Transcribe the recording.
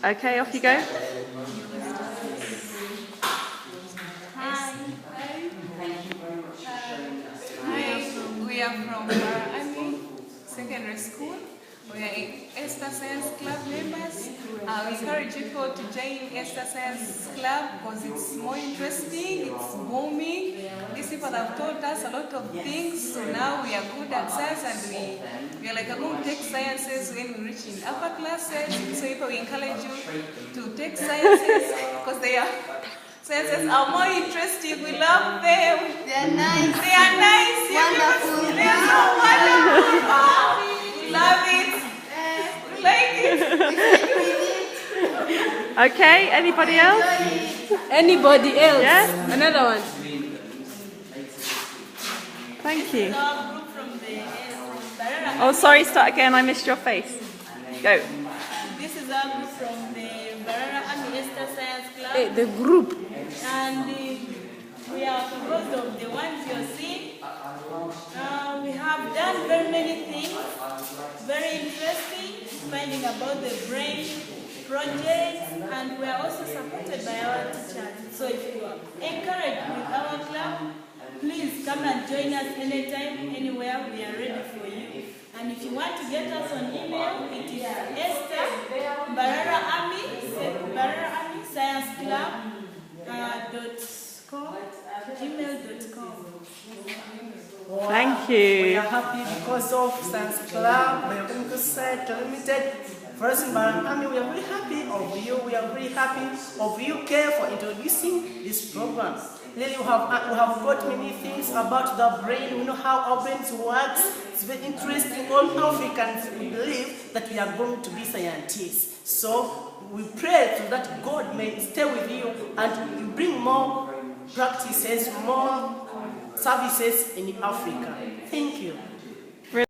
Okay, off you go. Hi. We are from Army Secondary School. We are Esther Science Club members. We encourage people to join Esther Science Club because it's more interesting, it's booming. These people have taught us a lot of things, so now we are good at science and we are like going to take sciences when we reach in upper classes. So we encourage you to take sciences because sciences are more interesting. We love them. They are nice. They are nice. Wonderful. They are so wonderful. We love it. We like it. Okay, anybody else? Anybody else? Yeah? Another one. Thank you. Our group from the Barara. Oh, sorry, start again. I missed your face. Go. This is our group from the Barara Army Esther Science Club. Hey, the group. And we are composed of the ones you're seeing. We have done very many things, very interesting, finding about the brain projects, and we are also supported by our teachers. So if you are encouraged with our club, please come and join us anytime, anywhere. We are ready for you. And if you want to get us on email, it is Esther Barara Army Science Club gmail.com. Thank We you. are happy because of Science Club, Biochemical Center Limited. First in Army, we are very happy of you. We are very happy of UK for introducing this program. Really, we have got many things about the brain. We know how our brains work. It's very interesting. All Africans believe that we are going to be scientists. So we pray so that God may stay with you and you bring more practices, more services in Africa. Thank you.